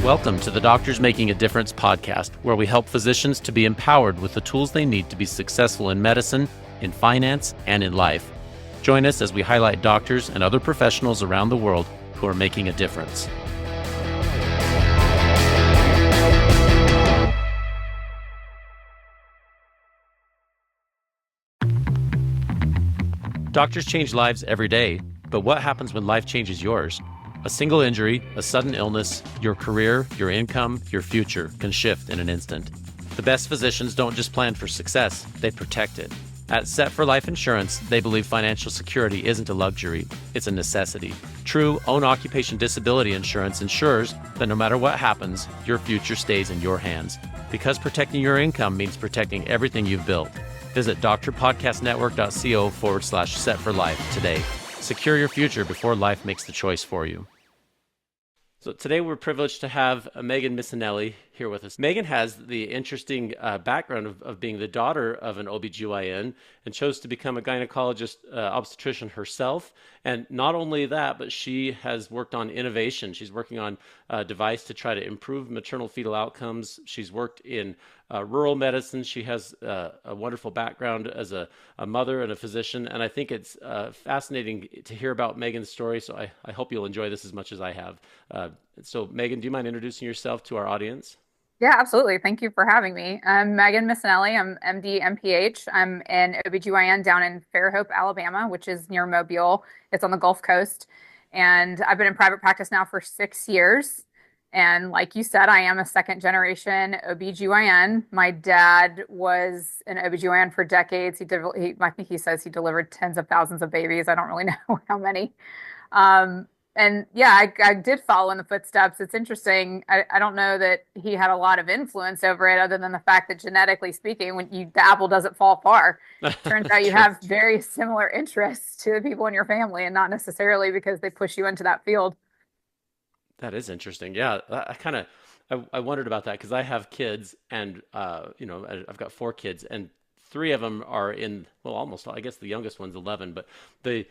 Welcome to the Doctors Making a Difference podcast, where we help physicians to be empowered with the tools they need to be successful in medicine, in finance, and in life. Join us as we highlight doctors and other professionals around the world who are making a difference. Doctors change lives every day, but what happens when life changes yours? A single injury, a sudden illness, your career, your income, your future can shift in an instant. The best physicians don't just plan for success, they protect it. At Set for Life Insurance, they believe financial security isn't a luxury, it's a necessity. True own occupation disability insurance ensures that no matter what happens, your future stays in your hands. Because protecting your income means protecting everything you've built. Visit drpodcastnetwork.co/set for life today. Secure your future before life makes the choice for you. So today we're privileged to have Megan Missanelli here with us. Megan has the interesting background of being the daughter of an OBGYN and chose to become a gynecologist obstetrician herself. And not only that, but she has worked on innovation. She's working on a device to try to improve maternal fetal outcomes. She's worked in rural medicine. She has a wonderful background as a mother and a physician. And I think it's fascinating to hear about Megan's story. So I hope you'll enjoy this as much as I have. So Megan, do you mind introducing yourself to our audience? Yeah, absolutely. Thank you for having me. I'm Megan Missanelli. I'm MD, MPH. I'm an OBGYN down in Fairhope, Alabama, which is near Mobile. It's on the Gulf Coast. And I've been in private practice now for 6 years. And like you said, I am a second generation OBGYN. My dad was an OBGYN for decades. I think he says he delivered tens of thousands of babies. I don't really know how many. And yeah, I did follow in the footsteps. It's interesting. I don't know that he had a lot of influence over it other than the fact that genetically speaking, the apple doesn't fall far. Turns out you have very similar interests to the people in your family and not necessarily because they push you into that field. That is interesting. Yeah, I wondered about that because I have kids and I've got 4 kids and 3 of them are almost, I guess the youngest one's 11, but the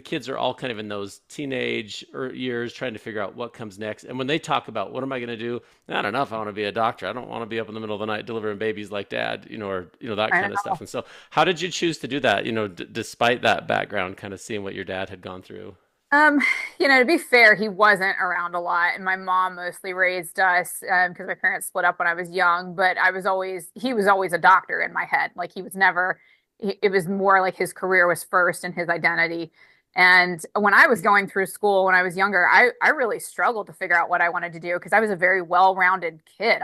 kids are all kind of in those teenage years trying to figure out what comes next. And when they talk about what am I going to do? I don't know if I want to be a doctor. I don't want to be up in the middle of the night delivering babies like dad, or that kind of stuff. And so how did you choose to do that, despite that background, kind of seeing what your dad had gone through? Um, to be fair, he wasn't around a lot, and my mom mostly raised us because my parents split up when I was young. But he was always a doctor in my head. Like he was never, it was more like his career was first and his identity. And when I was going through school when I was younger, I really struggled to figure out what I wanted to do because I was a very well-rounded kid.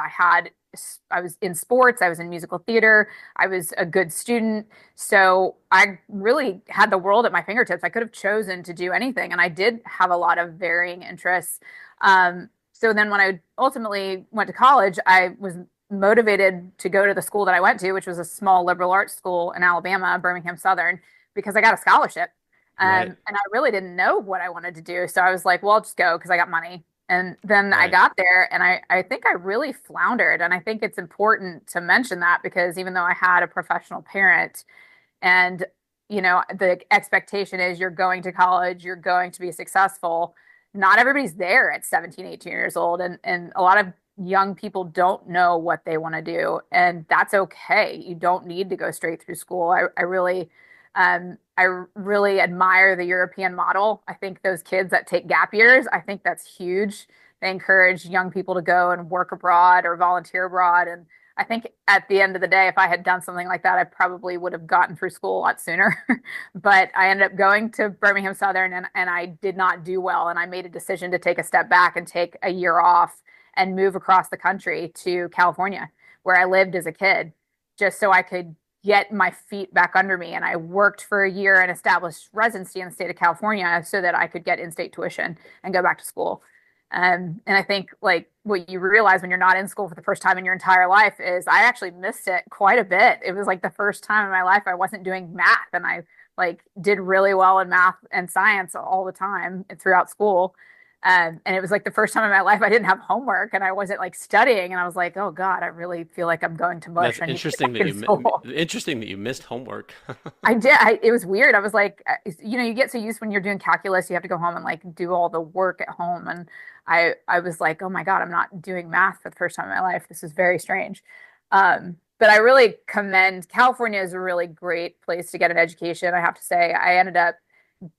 I was in sports, I was in musical theater, I was a good student. So I really had the world at my fingertips. I could have chosen to do anything, and I did have a lot of varying interests. So then when I ultimately went to college, I was motivated to go to the school that I went to, which was a small liberal arts school in Alabama, Birmingham Southern, because I got a scholarship. Right. And I really didn't know what I wanted to do. So I was like, well, I'll just go because I got money. And then I Right. got there and I think I really floundered. And I think it's important to mention that because even though I had a professional parent and, the expectation is you're going to college, you're going to be successful, not everybody's there at 17, 18 years old. And a lot of young people don't know what they want to do. And that's okay. You don't need to go straight through school. I really admire the European model. I think those kids that take gap years, I think that's huge. They encourage young people to go and work abroad or volunteer abroad. And I think at the end of the day, if I had done something like that, I probably would have gotten through school a lot sooner. But I ended up going to Birmingham Southern and I did not do well. And I made a decision to take a step back and take a year off and move across the country to California, where I lived as a kid, just so I could get my feet back under me. And I worked for a year and established residency in the state of California so that I could get in-state tuition and go back to school. And I think like what you realize when you're not in school for the first time in your entire life is I actually missed it quite a bit. It was like the first time in my life I wasn't doing math, and I like did really well in math and science all the time throughout school. And it was like the first time in my life I didn't have homework and I wasn't like studying. And I was like, oh God, I really feel like I'm going to That's mush. I need to get interesting back that in school. interesting that you missed homework. I did. It was weird. I was like, you get so used when you're doing calculus, you have to go home and like do all the work at home. And I was like, oh my God, I'm not doing math for the first time in my life. This is very strange. But I really commend California is a really great place to get an education. I have to say, I ended up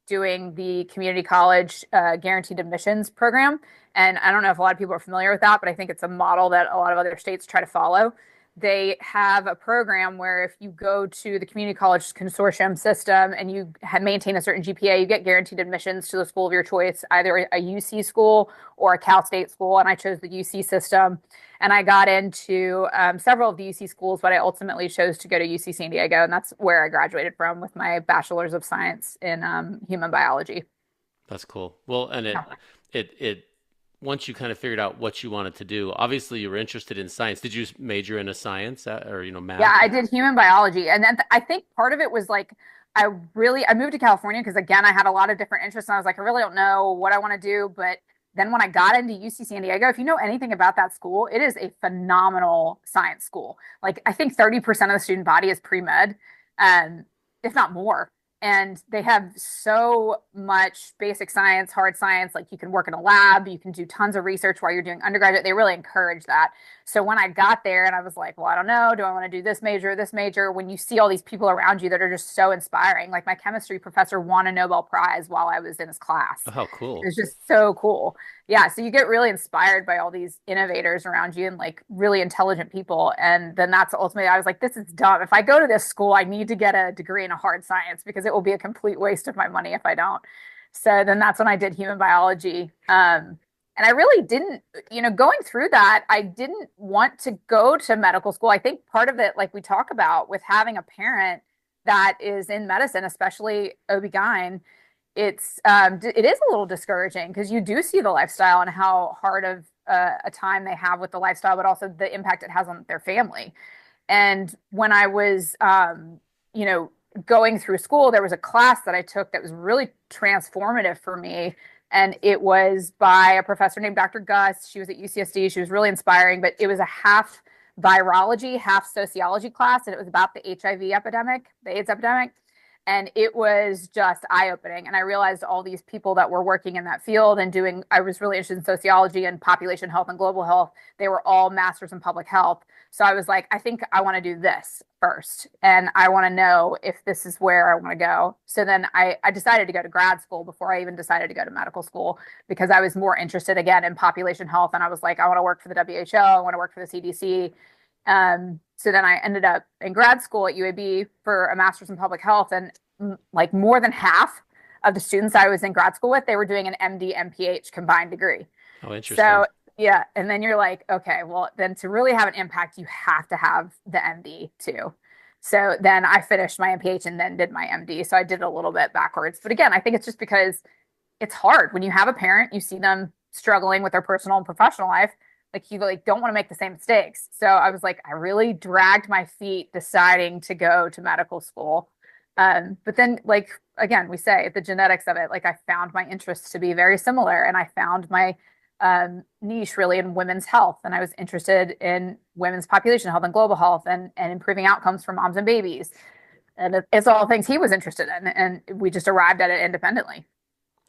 doing the community college guaranteed admissions program. And I don't know if a lot of people are familiar with that, but I think it's a model that a lot of other states try to follow. They have a program where if you go to the community college consortium system and you maintain a certain GPA, you get guaranteed admissions to the school of your choice, either a UC school or a Cal State school. And I chose the UC system. And I got into several of the UC schools, but I ultimately chose to go to UC San Diego. And that's where I graduated from with my bachelor's of science in human biology. That's cool. Well, and it once you kind of figured out what you wanted to do, obviously you were interested in science. Did you major in a science or Yeah, math? I did human biology. And then I think part of it was like, I moved to California because again, I had a lot of different interests and I was like, I really don't know what I want to do. But then when I got into UC San Diego, if you know anything about that school, it is a phenomenal science school. Like I think 30% of the student body is pre-med, um, if not more. And they have so much basic science, hard science, like you can work in a lab, you can do tons of research while you're doing undergraduate. They really encourage that. So when I got there and I was like, well, I don't know, do I want to do this major, this major? When you see all these people around you that are just so inspiring, like my chemistry professor won a Nobel Prize while I was in his class. Oh, how It cool. was just so cool. Yeah, so you get really inspired by all these innovators around you and like really intelligent people. And then that's ultimately, I was like, this is dumb. If I go to this school, I need to get a degree in a hard science because it will be a complete waste of my money if I don't. So then that's when I did human biology. And I really didn't, going through that, I didn't want to go to medical school. I think part of it, like we talk about with having a parent that is in medicine, especially OB/GYN, it is a little discouraging because you do see the lifestyle and how hard of a time they have with the lifestyle, but also the impact it has on their family. And when I was, you know, going through school, there was a class that I took that was really transformative for me. And it was by a professor named Dr. Gus. She was at UCSD. She was really inspiring, but it was a half virology, half sociology class. And it was about the HIV epidemic, the AIDS epidemic. And it was just eye-opening. And I realized all these people that were working in that field and doing, I was really interested in sociology and population health and global health. They were all masters in public health. So I was like, I think I want to do this first. And I want to know if this is where I want to go. So then I decided to go to grad school before I even decided to go to medical school because I was more interested again in population health. And I was like, I want to work for the WHO. I want to work for the CDC. So then I ended up in grad school at UAB for a master's in public health, and like more than half of the students I was in grad school with, they were doing an MD, MPH combined degree. Oh, interesting. So yeah, and then you're like, okay, well, then to really have an impact, you have to have the MD too. So then I finished my MPH and then did my MD. So I did a little bit backwards. But again, I think it's just because it's hard when you have a parent, you see them struggling with their personal and professional life, like you like don't want to make the same mistakes. So I was like, I really dragged my feet deciding to go to medical school. But then like again, we say the genetics of it, like I found my interests to be very similar and I found my niche really in women's health. And I was interested in women's population health and global health and improving outcomes for moms and babies. And it's all things he was interested in. And we just arrived at it independently.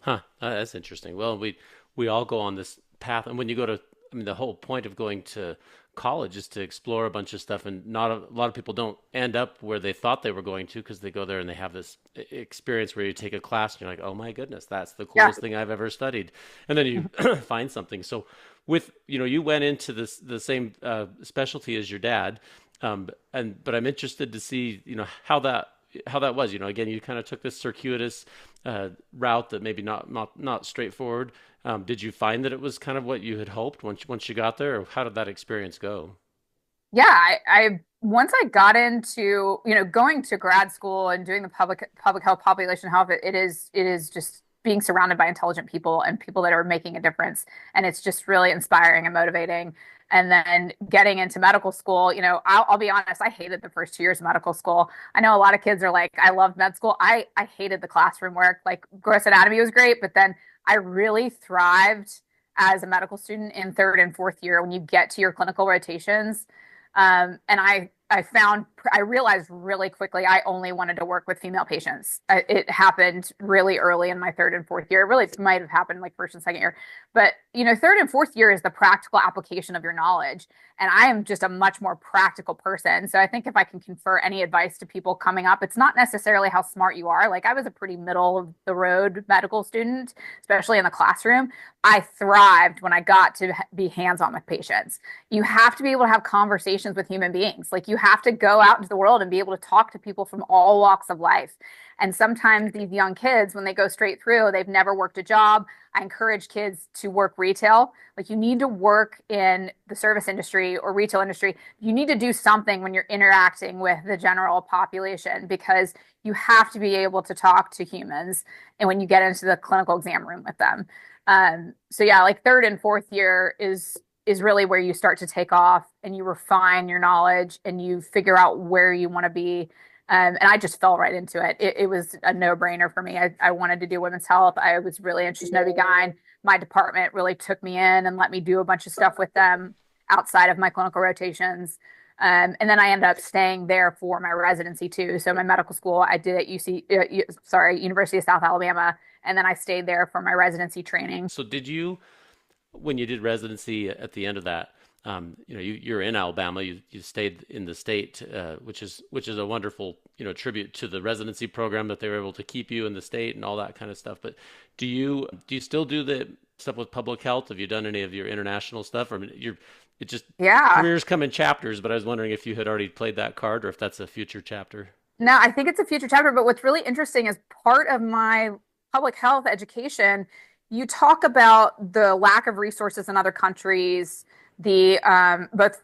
Huh. That's interesting. Well, we all go on this path, and when you go to, I mean, the whole point of going to college is to explore a bunch of stuff, and not a lot of people don't end up where they thought they were going to because they go there and they have this experience where you take a class and you're like, oh my goodness, that's the Yeah. coolest thing I've ever studied, and then you find something. So, with you went into the same specialty as your dad, but I'm interested to see how that was. Again, you kind of took this circuitous route that maybe not straightforward. Did you find that it was kind of what you had hoped once you got there, or how did that experience go? Yeah, I once I got into, going to grad school and doing the public health, population health, it is just being surrounded by intelligent people and people that are making a difference. And it's just really inspiring and motivating. And then getting into medical school, I'll be honest, I hated the first 2 years of medical school. I know a lot of kids are like, I love med school. I hated the classroom work. Like gross anatomy was great, but then I really thrived as a medical student in third and fourth year when you get to your clinical rotations. And I realized really quickly I only wanted to work with female patients. It happened really early in my third and fourth year. It really might have happened like first and second year. But, third and fourth year is the practical application of your knowledge. And I am just a much more practical person. So I think if I can confer any advice to people coming up, it's not necessarily how smart you are. Like I was a pretty middle of the road medical student, especially in the classroom. I thrived when I got to be hands-on with patients. You have to be able to have conversations with human beings. Like you have to go out into the world and be able to talk to people from all walks of life. And sometimes these young kids, when they go straight through, they've never worked a job. I encourage kids to work retail. Like you need to work in the service industry or retail industry. You need to do something when you're interacting with the general population because you have to be able to talk to humans and when you get into the clinical exam room with them. So yeah, like third and fourth year is really where you start to take off and you refine your knowledge and you figure out where you want to be. And I just fell right into it. It was a no-brainer for me. I wanted to do women's health. I was really interested in OB-GYN. My department really took me in and let me do a bunch of stuff with them outside of my clinical rotations. And then I ended up staying there for my residency too. So my medical school I did at University of South Alabama, and then I stayed there for my residency training. So did you, when you did residency at the end of that, you're in Alabama. You stayed in the state, which is a wonderful tribute to the residency program that they were able to keep you in the state and all that kind of stuff. But do you still do the stuff with public health? Have you done any of your international stuff? Or Yeah. careers come in chapters. But I was wondering if you had already played that card or if that's a future chapter. No, I think it's a future chapter. But what's really interesting is part of my public health education, you talk about the lack of resources in other countries, the both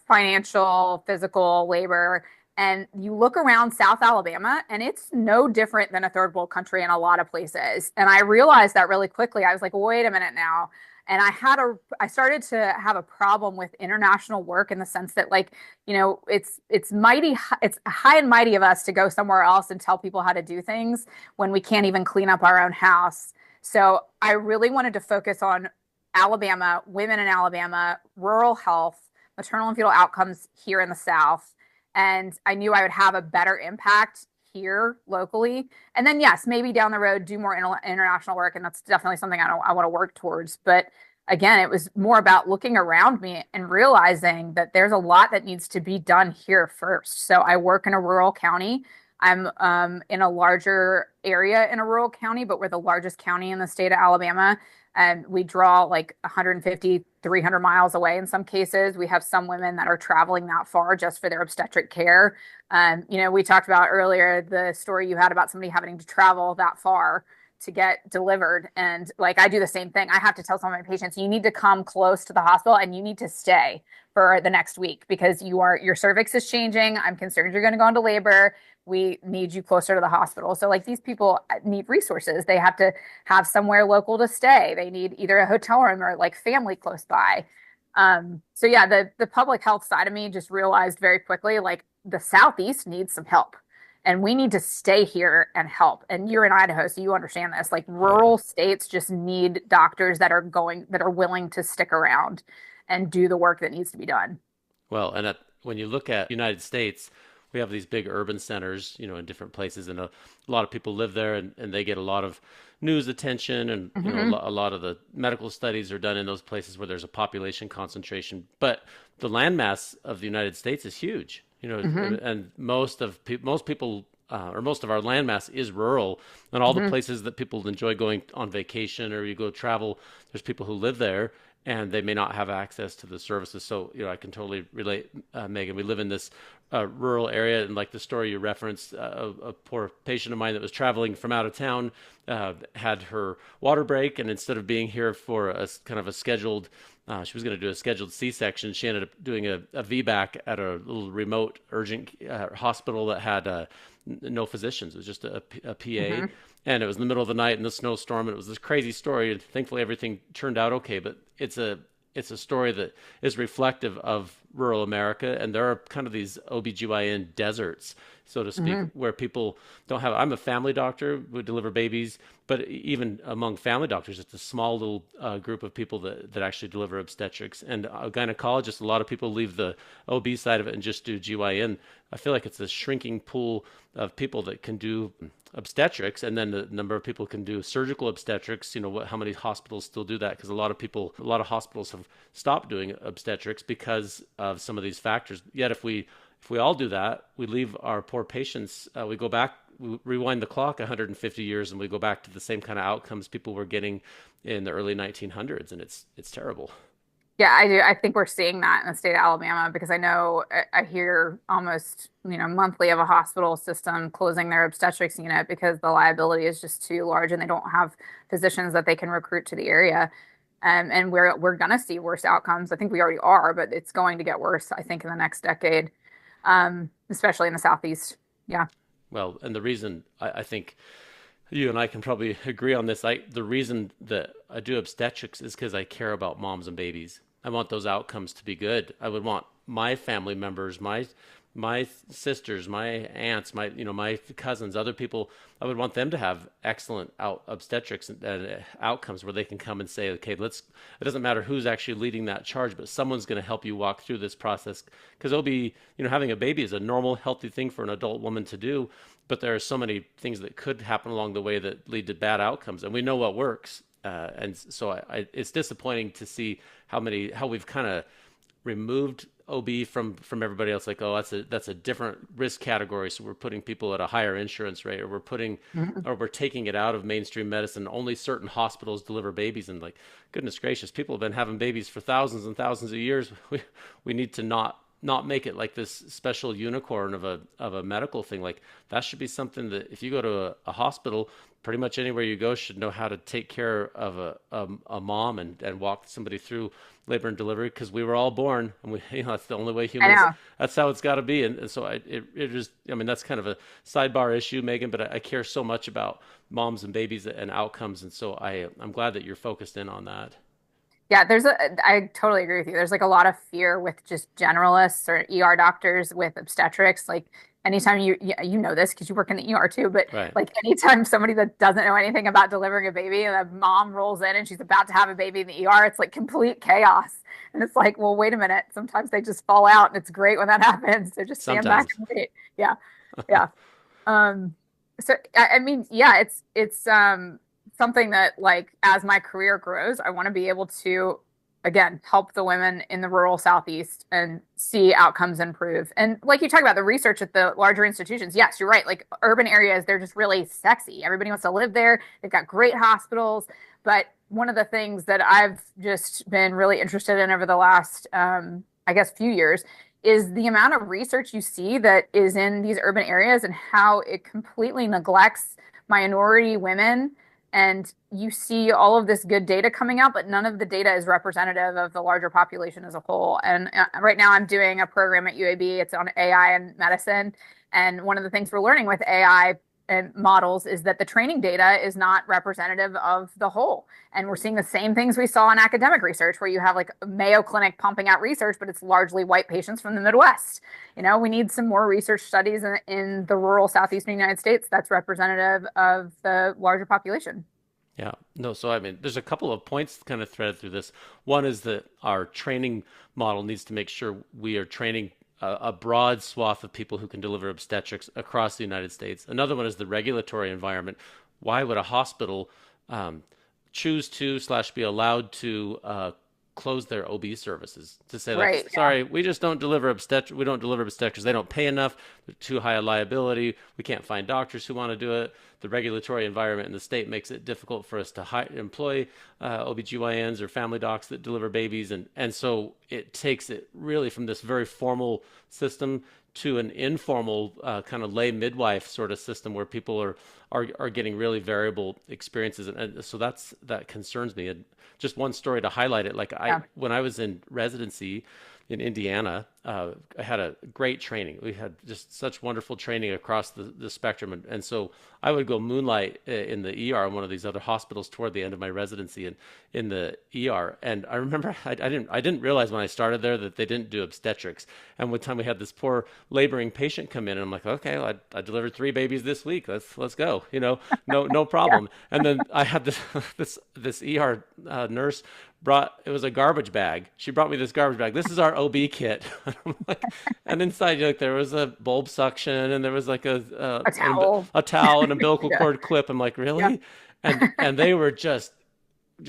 financial, physical, labor, and you look around South Alabama, and it's no different than a third world country in a lot of places. And I realized that really quickly. I was like, wait a minute now. And I started to have a problem with international work in the sense that like, it's high and mighty of us to go somewhere else and tell people how to do things when we can't even clean up our own house. So I really wanted to focus on Alabama, women in Alabama, rural health, maternal and fetal outcomes here in the South. And I knew I would have a better impact here locally. And then, yes, maybe down the road, do more international work. And that's definitely something I want to work towards. But again, it was more about looking around me and realizing that there's a lot that needs to be done here first. So I work in a rural county. I'm in a larger area in a rural county, but we're the largest county in the state of Alabama. And we draw like 150, 300 miles away in some cases. We have some women that are traveling that far just for their obstetric care. We talked about earlier the story you had about somebody having to travel that far to get delivered. And like I do the same thing. I have to tell some of my patients, you need to come close to the hospital and you need to stay for the next week because your cervix is changing. I'm concerned you're going to go into labor. We need you closer to the hospital. So like these people need resources. They have to have somewhere local to stay. They need either a hotel room or like family close by. So yeah, the public health side of me just realized very quickly, like the Southeast needs some help and we need to stay here and help. And you're in Idaho, so you understand this. Like rural states just need doctors that are willing to stick around and do the work that needs to be done. Well, and when you look at the United States, we have these big urban centers, in different places, and a lot of people live there, and they get a lot of news attention, and a lot of the medical studies are done in those places where there's a population concentration. But the landmass of the United States is huge, and most of people or most of our landmass is rural, and all the places that people enjoy going on vacation or you go travel, there's people who live there. And they may not have access to the services. So, I can totally relate, Megan. We live in this rural area. And like the story you referenced, a poor patient of mine that was traveling from out of town had her water break. And instead of being here for a kind of a scheduled, she was going to do a scheduled C-section, she ended up doing a VBAC at a little remote urgent hospital that had no physicians. It was just a PA, Hmm. and it was in the middle of the night in the snowstorm, and it was this crazy story. And thankfully, everything turned out okay. But it's a story that is reflective of rural America, and there are kind of these OBGYN deserts, so to speak, Hmm. where people don't have. I'm a family doctor, would deliver babies, but even among family doctors, it's a small little group of people that actually deliver obstetrics. And gynecologists, a lot of people leave the OB side of it and just do GYN. I feel like it's a shrinking pool of people that can do obstetrics, and then the number of people can do surgical obstetrics. How many hospitals still do that? Because a lot of hospitals have stopped doing obstetrics because of some of these factors. Yet if we all do that, we leave our poor patients. We go back, we rewind the clock 150 years, and we go back to the same kind of outcomes people were getting in the early 1900s, and it's terrible. Yeah, I do. I think we're seeing that in the state of Alabama because I know I hear almost, monthly of a hospital system closing their obstetrics unit because the liability is just too large and they don't have physicians that they can recruit to the area. And we're gonna see worse outcomes. I think we already are, but it's going to get worse, I think, in the next decade, especially in the Southeast. Yeah. Well, and the reason I think you and I can probably agree on this. The reason that I do obstetrics is because I care about moms and babies. I want those outcomes to be good. I would want my family members, my sisters, my aunts, my cousins, other people. I would want them to have excellent obstetrics and outcomes where they can come and say, okay, let's. It doesn't matter who's actually leading that charge, but someone's going to help you walk through this process. Because having a baby is a normal, healthy thing for an adult woman to do, but there are so many things that could happen along the way that lead to bad outcomes, and we know what works. And so it's disappointing to see how we've kind of removed OB from everybody else. Like, oh, that's a different risk category, so we're putting people at a higher insurance rate, Mhm. or we're taking it out of mainstream medicine. Only certain hospitals deliver babies, and like, goodness gracious, people have been having babies for thousands and thousands of years. We need to not make it like this special unicorn of a medical thing. Like, that should be something that if you go to a hospital, pretty much anywhere you go should know how to take care of a mom and walk somebody through labor and delivery, because we were all born, and that's the only way I humans. know. That's how it's got to be. And so it just, I mean, that's kind of a sidebar issue, Megan, but I care so much about moms and babies and outcomes, and so I'm glad that you're focused in on that. Yeah, I totally agree with you. There's like a lot of fear with just generalists or ER doctors with obstetrics. Like anytime you know this because you work in the ER too, but Right. like anytime somebody that doesn't know anything about delivering a baby and a mom rolls in and she's about to have a baby in the ER, it's like complete chaos. And it's like, well, wait a minute. Sometimes they just fall out and it's great when that happens. So just stand back Sometimes. and wait. Yeah. Yeah. Um, so I mean, yeah, it's something that like as my career grows, I want to be able to again help the women in the rural Southeast and see outcomes improve. And like you talk about the research at the larger institutions, yes, you're right. Like urban areas, they're just really sexy. Everybody wants to live there. They've got great hospitals. But one of the things that I've just been really interested in over the last, I guess, few years is the amount of research you see that is in these urban areas and how it completely neglects minority women. And you see all of this good data coming out, but none of the data is representative of the larger population as a whole. And right now I'm doing a program at UAB. It's on AI and medicine. And one of the things we're learning with AI and models is that the training data is not representative of the whole. And we're seeing the same things we saw in academic research, where you have like Mayo Clinic pumping out research, but it's largely white patients from the Midwest. We need some more research studies in the rural southeastern United States that's representative of the larger population. Yeah, no, so I mean, there's a couple of points kind of threaded through this. One is that our training model needs to make sure we are training a broad swath of people who can deliver obstetrics across the United States. Another one is the regulatory environment. Why would a hospital um, choose to slash be allowed to close their OB services to say like, Right. Yeah. sorry, we don't deliver obstetrics. They don't pay enough. They're too high a liability. We can't find doctors who want to do it. The regulatory environment in the state makes it difficult for us to employ OBGYNs or family docs that deliver babies. And so it takes it really from this very formal system to an informal kind of lay midwife sort of system where people are getting really variable experiences, and so that concerns me. And just one story to highlight it: like Yeah. when I was in residency, in Indiana. I had a great training. We had just such wonderful training across the spectrum. And so I would go moonlight in the ER in one of these other hospitals toward the end of my residency in the ER. And I remember I didn't realize when I started there that they didn't do obstetrics. And one time we had this poor laboring patient come in, and I'm like, okay, well, I delivered 3 babies this week. Let's go. No Yeah. problem. And then I had this this ER nurse brought, it was a garbage bag. She brought me this garbage bag. This is our OB kit. I'm like, and inside, like, there was a bulb suction, and there was like A towel. a towel, an umbilical Yeah. cord clip. I'm like, Yeah. really? And they were just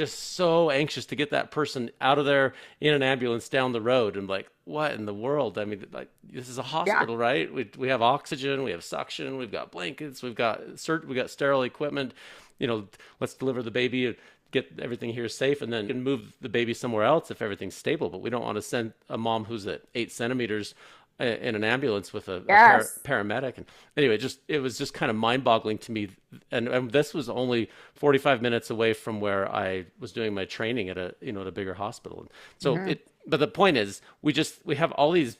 so anxious to get that person out of there in an ambulance down the road. And like, what in the world? I mean, like, this is a Yeah. hospital, right? We have oxygen, we have suction, we've got blankets, we got sterile equipment. Let's deliver the baby and get everything here safe, and then can move the baby somewhere else if everything's stable. But we don't want to send a mom who's at 8 centimeters in an ambulance with a Yes. paramedic. And anyway, it was just kind of mind-boggling to me. And this was only 45 minutes away from where I was doing my training at a bigger hospital. And so Hmm. but the point is, we have all these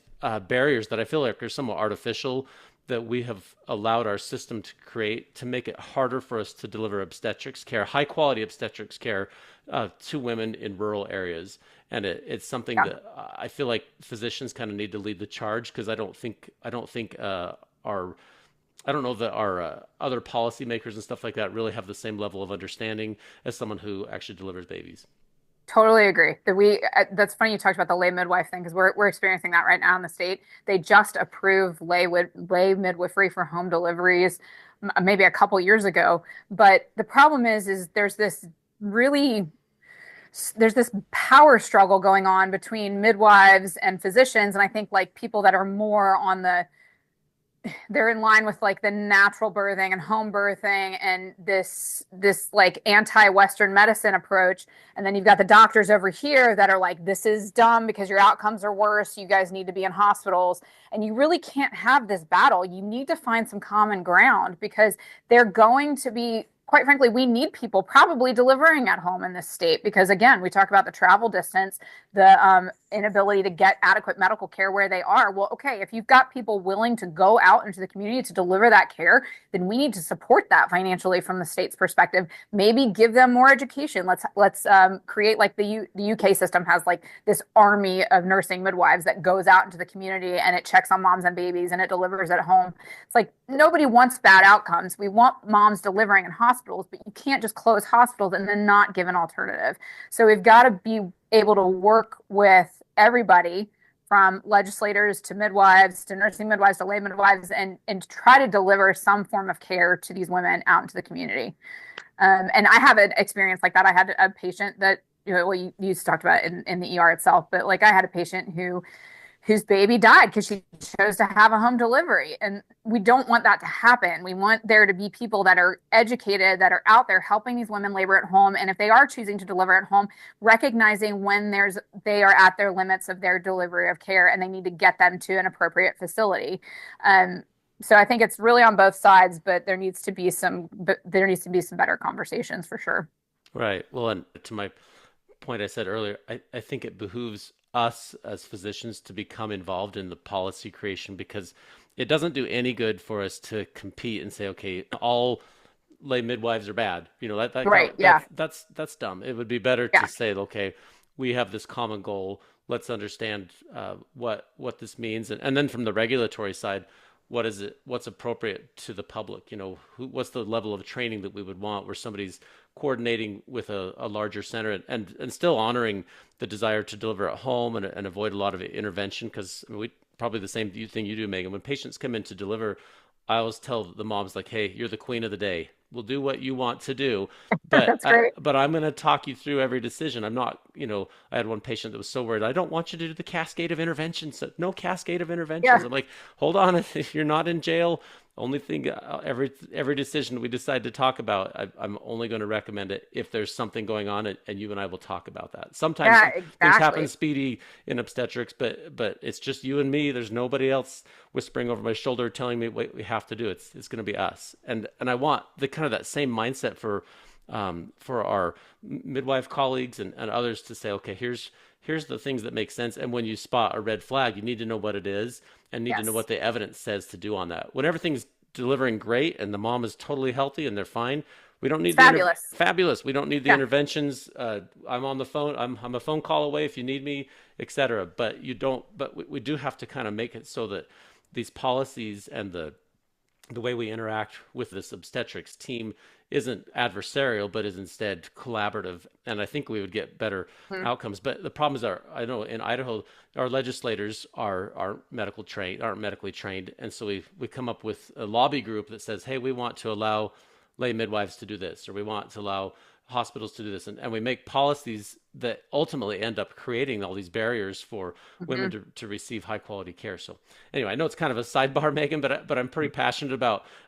barriers that I feel like are somewhat artificial, that we have allowed our system to create to make it harder for us to deliver obstetrics care, high quality obstetrics care, to women in rural areas. And it's something Yeah. that I feel like physicians kind of need to lead the charge, because our I don't know that our other policymakers and stuff like that really have the same level of understanding as someone who actually delivers babies. Totally agree. That's funny you talked about the lay midwife thing, because we're experiencing that right now in the state. They just approved lay midwifery for home deliveries maybe a couple years ago. But the problem is really there's this power struggle going on between midwives and physicians, and I think like people that are more on they're in line with like the natural birthing and home birthing and this like anti-Western medicine approach. And then you've got the doctors over here that are like, this is dumb because your outcomes are worse. You guys need to be in hospitals. And you really can't have this battle. You need to find some common ground, because they're going to be, quite frankly, we need people probably delivering at home in this state, because again, we talk about the travel distance, the inability to get adequate medical care where they are. Well, okay, if you've got people willing to go out into the community to deliver that care, then we need to support that financially from the state's perspective. Maybe give them more education. Let's create, like the UK system has like this army of nursing midwives that goes out into the community, and it checks on moms and babies, and it delivers at home. It's like nobody wants bad outcomes. We want moms delivering in hospitals, but you can't just close hospitals and then not give an alternative. So we've got to be able to work with everybody, from legislators to midwives to nursing midwives to lay midwives, and try to deliver some form of care to these women out into the community. And I have an experience like that. I had a patient that, well, you talked about it in the ER itself, but like I had a patient whose baby died because she chose to have a home delivery. And we don't want that to happen. We want there to be people that are educated, that are out there helping these women labor at home. And if they are choosing to deliver at home, recognizing when they are at their limits of their delivery of care, and they need to get them to an appropriate facility. So I think it's really on both sides, but there needs to be some better conversations for sure. Right. Well, and to my point I said earlier, I think it behooves us as physicians to become involved in the policy creation, because it doesn't do any good for us to compete and say, okay, all lay midwives are bad. Right. Yeah. That's dumb. It would be better to Yeah. say, okay, we have this common goal. Let's understand what this means, and then from the regulatory side, what's appropriate to the public. What's the level of training that we would want, where somebody's coordinating with a larger center, and still honoring the desire to deliver at home, and avoid a lot of intervention. Because we probably the same thing you do, Megan. When patients come in to deliver, I always tell the moms, like, hey, you're the queen of the day. We'll do what you want to do, but That's great. but I'm going to talk you through every decision. I'm not, I had one patient that was so worried. I don't want you to do the cascade of interventions. So no cascade of interventions. Yeah. I'm like, hold on, if you're not in jail, only thing, every decision we decide to talk about, I'm only going to recommend it if there's something going on, and you and I will talk about that. Sometimes Yeah, things happen exactly. speedy in obstetrics, but it's just you and me. There's nobody else whispering over my shoulder telling me what we have to do. It's going to be us, and I want the kind of that same mindset for our midwife colleagues and others to say, okay, here's the things that make sense. And when you spot a red flag, you need to know what it is and need to know Yes. what the evidence says to do on that. When everything's delivering great and the mom is totally healthy and they're fine, we don't It's need the fabulous. fabulous. We don't need the Yeah. interventions. I'm on the phone. I'm a phone call away if you need me, etc. But you don't. But we do have to kind of make it so that these policies and the way we interact with this obstetrics team isn't adversarial, but is instead collaborative. And I think we would get better Mhm. outcomes. But the problem is, I know in Idaho, our legislators are aren't medically trained, and so we come up with a lobby group that says, hey, we want to allow lay midwives to do this, or we want to allow hospitals to do this, and we make policies that ultimately end up creating all these barriers for women Mhm. to receive high quality care. So anyway, I know it's kind of a sidebar, Megan, but I'm pretty passionate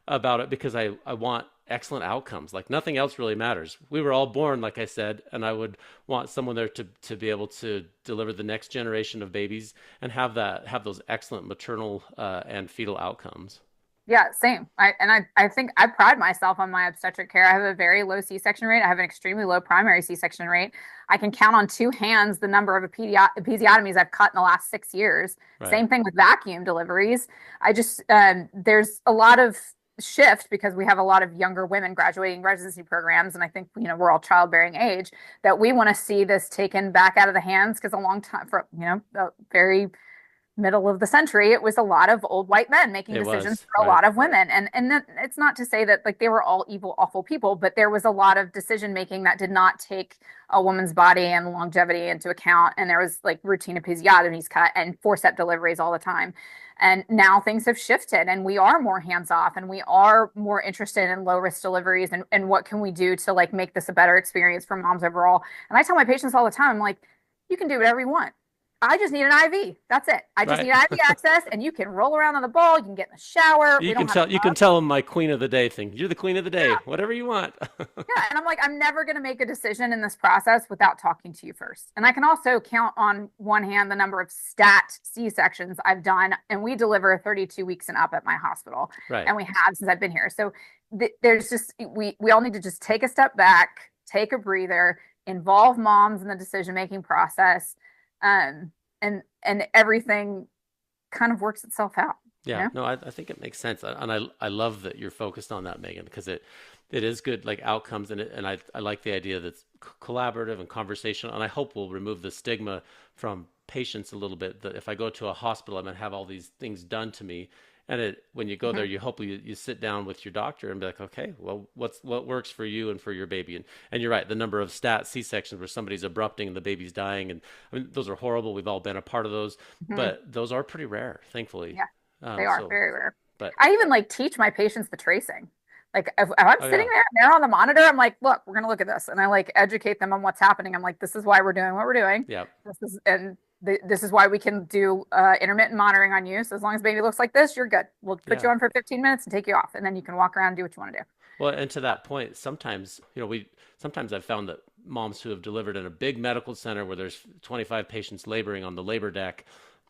about it because I want excellent outcomes. Like nothing else really matters. We were all born, like I said, and I would want someone there to be able to deliver the next generation of babies and have those excellent maternal and fetal outcomes. Yeah, same. I think I pride myself on my obstetric care. I have a very low C-section rate. I have an extremely low primary C-section rate. I can count on two hands the number of episiotomies I've cut in the last 6 years. Right. Same thing with vacuum deliveries. I just there's a lot of shift because we have a lot of younger women graduating residency programs, and I think we're all childbearing age that we want to see this taken back out of the hands because a long time for a very middle of the century, it was a lot of old white men making It decisions was, for a right. lot of women. And that, it's not to say that like they were all evil, awful people, but there was a lot of decision making that did not take a woman's body and longevity into account. And there was like routine episiotomies cut and forceps deliveries all the time. And now things have shifted and we are more hands off and we are more interested in low risk deliveries and what can we do to like make this a better experience for moms overall. And I tell my patients all the time, I'm like, you can do whatever you want. I just need an IV. That's it. I just Right. need IV access, and you can roll around on the ball. You can get in the shower. We don't have You can tell them my queen of the day thing. You're the queen of the day. Whatever you want. yeah. And I'm like, I'm never going to make a decision in this process without talking to you first. And I can also count on one hand the number of stat C-sections I've done, and we deliver 32 weeks and up at my hospital, Right. and we have since I've been here. So there's just we all need to just take a step back, take a breather, involve moms in the decision making process, and everything kind of works itself out, you Yeah, know? no, I think it makes sense, and I love that you're focused on that, Megan, because it is good like outcomes, and I like the idea that's collaborative and conversational, and I hope we'll remove the stigma from patients a little bit. That if I go to a hospital, I'm gonna have all these things done to me, and when you go there, Mhm. you sit down with your doctor and be like, okay, well, what works for you and for your baby, and you're right, the number of stat C-sections where somebody's abrupting and the baby's dying, and I mean those are horrible. We've all been a part of those, Mhm. but those are pretty rare, thankfully. Yeah, they are So, very rare. but I even like teach my patients the tracing. Like if I'm oh sitting yeah, there and they're on the monitor, I'm like, look, we're gonna look at this, and I like educate them on what's happening. I'm like, this is why we're doing what we're doing. yeah, This is this is why we can do intermittent monitoring on you. So as long as baby looks like this, you're good. We'll put yeah. you on for 15 minutes and take you off, and then you can walk around and do what you want to do. Well, and to that point, sometimes sometimes I've found that moms who have delivered in a big medical center where there's 25 patients laboring on the labor deck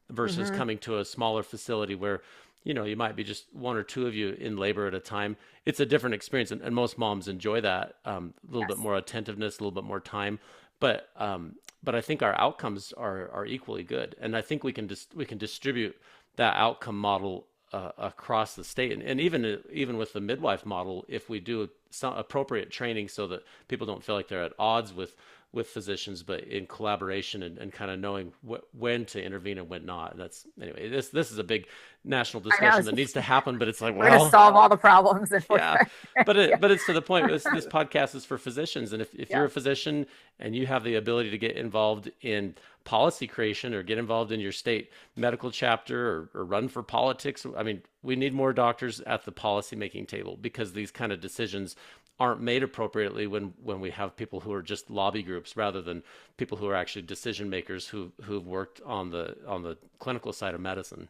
versus Hmm. coming to a smaller facility where you might be just one or two of you in labor at a time. It's a different experience, and most moms enjoy that, a little bit Yes. more attentiveness, a little bit more time, but I think our outcomes are equally good, and I think we can distribute that outcome model across the state, and even with the midwife model, if we do some appropriate training so that people don't feel like they're at odds with physicians, but in collaboration and kind of knowing when to intervene and when not. And that's anyway. This is a big national I know. discussion that needs to happen, but it's like, We're going to well, solve all the problems and we're yeah, yeah. but it's to the point. This podcast is for physicians, and if you're Yeah. a physician and you have the ability to get involved in policy creation or get involved in your state medical chapter or run for politics, I mean, we need more doctors at the policy making table because these kind of decisions aren't made appropriately when we have people who are just lobby groups rather than people who are actually decision makers who've worked on the clinical side of medicine.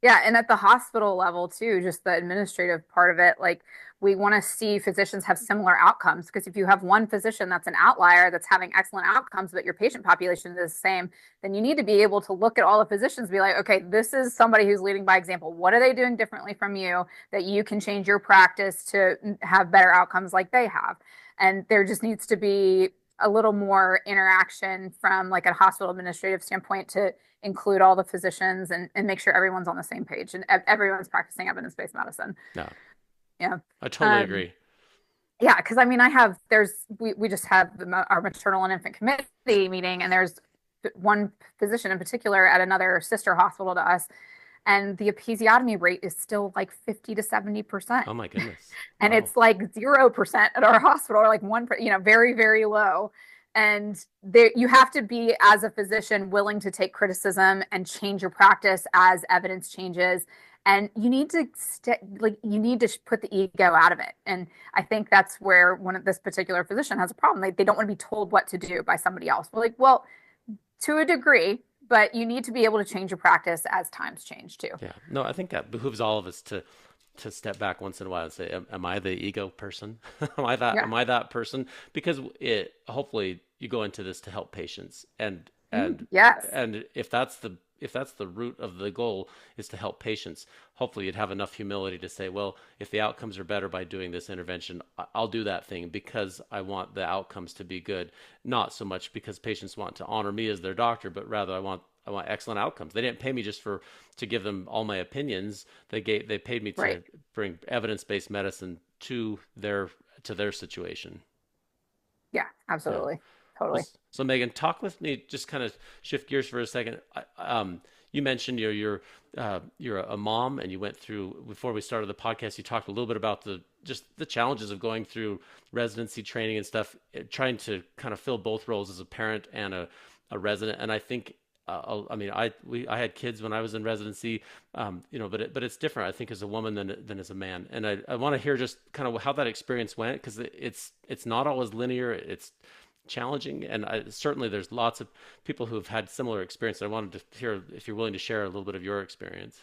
Yeah, and at the hospital level too, just the administrative part of it, like we want to see physicians have similar outcomes because if you have one physician that's an outlier that's having excellent outcomes, but your patient population is the same, then you need to be able to look at all the physicians and be like, okay, this is somebody who's leading by example. What are they doing differently from you that you can change your practice to have better outcomes like they have? And there just needs to be a little more interaction from like a hospital administrative standpoint to include all the physicians and make sure everyone's on the same page and everyone's practicing evidence-based medicine. No, Yeah. I totally Um, agree. yeah, because I mean, we just have our maternal and infant committee meeting, and there's one physician in particular at another sister hospital to us, and the episiotomy rate is still like 50 to 70%. Oh my goodness. And Wow. it's like 0% at our hospital, or like one, very, very low. And there, you have to be, as a physician, willing to take criticism and change your practice as evidence changes. And you need to you need to put the ego out of it. And I think that's where one of this particular physician has a problem. They don't want to be told what to do by somebody else. We're like, well, to a degree, but you need to be able to change your practice as times change too. Yeah. No, I think that behooves all of us to step back once in a while and say, am I the ego person? Yeah. Am I that person? Because it hopefully you go into this to help patients and Yes. and if that's the root of the goal is to help patients, hopefully you'd have enough humility to say, well, if the outcomes are better by doing this intervention, I'll do that thing because I want the outcomes to be good, not so much because patients want to honor me as their doctor, but rather I want excellent outcomes. They didn't pay me just for to give them all my opinions. They paid me Right. to bring evidence-based medicine to their situation. Yeah, Yeah. absolutely. Totally. So Megan, talk with me. Just kind of shift gears for a second. You mentioned you're a mom, and you went through before we started the podcast. You talked a little bit about the challenges of going through residency training and stuff, trying to kind of fill both roles as a parent and a resident. And I think I mean, I had kids when I was in residency, but it's different, I think, as a woman than as a man. And I want to hear just kind of how that experience went because it's not always linear. It's challenging, and certainly there's lots of people who have had similar experience. I wanted to hear if you're willing to share a little bit of your experience.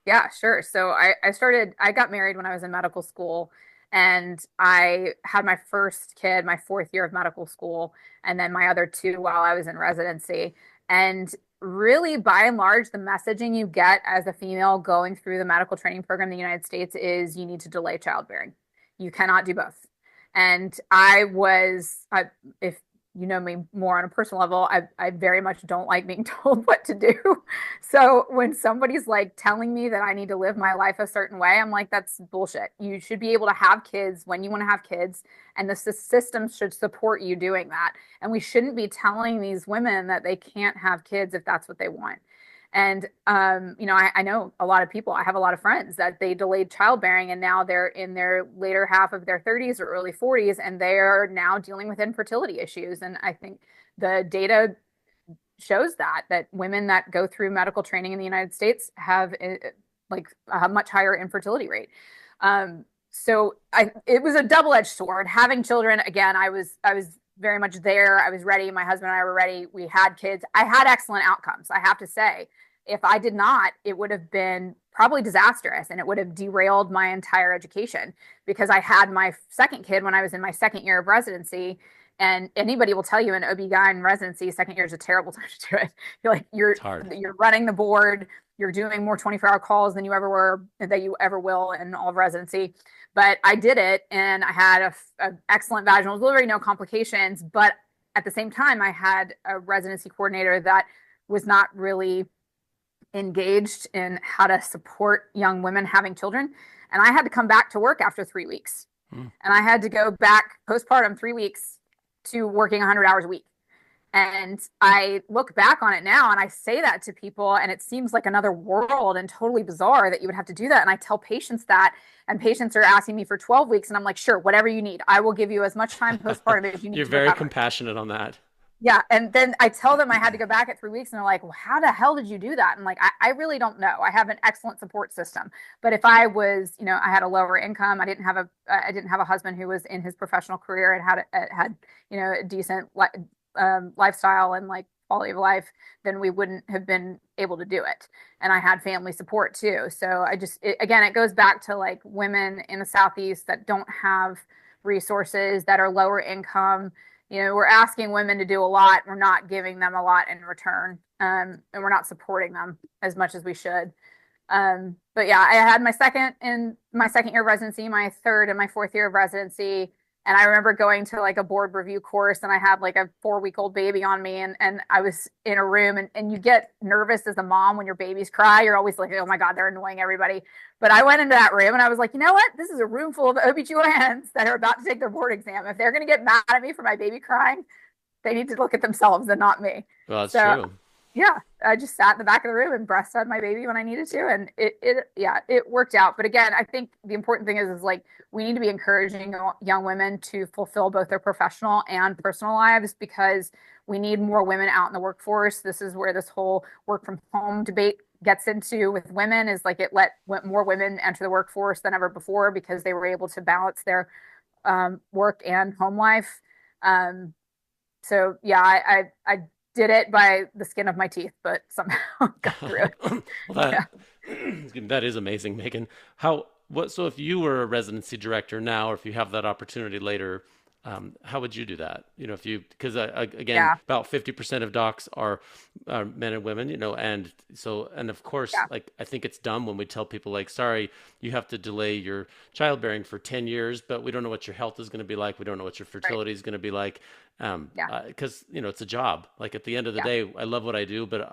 Yeah, sure. So I got married when I was in medical school, and I had my first kid my fourth year of medical school, and then my other two while I was in residency. And really, by and large, the messaging you get as a female going through the medical training program in the United States is you need to delay childbearing. You cannot do both. And if you know me more on a personal level, I very much don't like being told what to do. So when somebody's like telling me that I need to live my life a certain way, I'm like, that's bullshit. You should be able to have kids when you want to have kids, and the system should support you doing that. And we shouldn't be telling these women that they can't have kids if that's what they want. And I know a lot of people. I have a lot of friends that they delayed childbearing, and now they're in their later half of their 30s or early 40s, and they are now dealing with infertility issues. And I think the data shows that women that go through medical training in the United States have like a much higher infertility rate. It was a double-edged sword. Having children, again, I was very much there. I was ready. My husband and I were ready. We had kids. I had excellent outcomes, I have to say. If I did not, it would have been probably disastrous, and it would have derailed my entire education because I had my second kid when I was in my second year of residency. And anybody will tell you in OB/GYN residency, second year is a terrible time to do it. You're like It's hard. you're running the board, you're doing more 24-hour calls than you ever will in all of residency. But I did it, and I had a excellent vaginal delivery, no complications. But at the same time, I had a residency coordinator that was not really engaged in how to support young women having children. And I had to come back to work after 3 weeks. Hmm. And I had to go back postpartum 3 weeks to working 100 hours a week. And I look back on it now and I say that to people, and it seems like another world and totally bizarre that you would have to do that. And I tell patients that, and patients are asking me for 12 weeks, and I'm like, sure, whatever you need. I will give you as much time postpartum as you need You're to very recover. compassionate on that. Yeah. And then I tell them I had to go back at 3 weeks, and they're like, well, how the hell did you do that? And like, I really don't know. I have an excellent support system. But if I was, I had a lower income, I didn't have a husband who was in his professional career and had a decent lifestyle and like quality of life, then we wouldn't have been able to do it. And I had family support too. So again, it goes back to like women in the Southeast that don't have resources, that are lower income. We're asking women to do a lot. We're not giving them a lot in return. And we're not supporting them as much as we should. But yeah, I had my second year of residency, my third and my fourth year of residency. And I remember going to like a board review course and I had like a 4-week-old baby on me and I was in a room and you get nervous as a mom when your babies cry. You're always like, oh my God, they're annoying everybody. But I went into that room and I was like, you know what? This is a room full of OBGYNs that are about to take their board exam. If they're going to get mad at me for my baby crying, they need to look at themselves and not me. Well, that's So true. yeah, I just sat in the back of the room and breastfed my baby when I needed to, and yeah, it worked out. But again, I think the important thing is like we need to be encouraging young women to fulfill both their professional and personal lives because we need more women out in the workforce. This is where this whole work from home debate gets into with women is like it let more women enter the workforce than ever before because they were able to balance their work and home life. Um, so yeah, I did it by the skin of my teeth, but somehow got through it. Well, Yeah. that is amazing, Megan. So if you were a residency director now, or if you have that opportunity later, how would you do that? If you, because again, Yeah. about 50% of docs are men and women, and so, and of course, Yeah. like, I think it's dumb when we tell people like, sorry, you have to delay your childbearing for 10 years, but we don't know what your health is going to be like. We don't know what your Right. fertility is going to be like. Yeah. Because, it's a job. Like at the end of the Yeah. day, I love what I do, but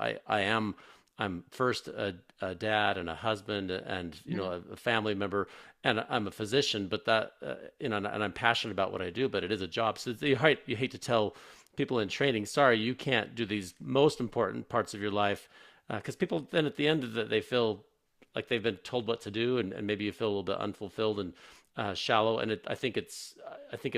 I'm first a dad and a husband and Mhm. a family member and I'm a physician, but that and I'm passionate about what I do, but it is a job. So you hate to tell people in training, sorry, you can't do these most important parts of your life, because people then at the end of it they feel like they've been told what to do, and maybe you feel a little bit unfulfilled and shallow. And I think it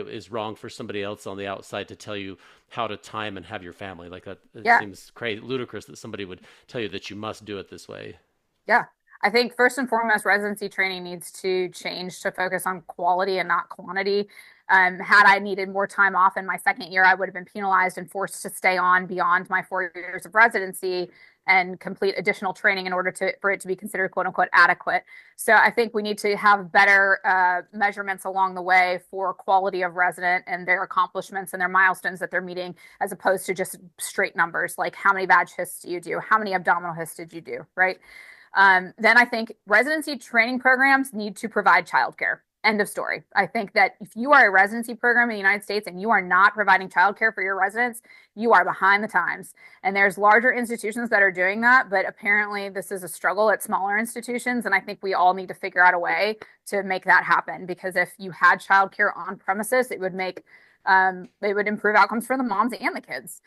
is wrong for somebody else on the outside to tell you how to time and have your family like that. It Yeah. seems crazy, ludicrous that somebody would tell you that you must do it this way. Yeah. I think first and foremost, residency training needs to change to focus on quality and not quantity. Had I needed more time off in my second year, I would have been penalized and forced to stay on beyond my 4 years of residency and complete additional training in order for it to be considered quote unquote adequate. So I think we need to have better measurements along the way for quality of resident and their accomplishments and their milestones that they're meeting, as opposed to just straight numbers like how many badge hysts do you do, how many abdominal hysts did you do, right? Then I think residency training programs need to provide childcare. End of story. I think that if you are a residency program in the United States and you are not providing childcare for your residents, you are behind the times. And there's larger institutions that are doing that, but apparently this is a struggle at smaller institutions. And I think we all need to figure out a way to make that happen because if you had childcare on premises, it would improve outcomes for the moms and the kids.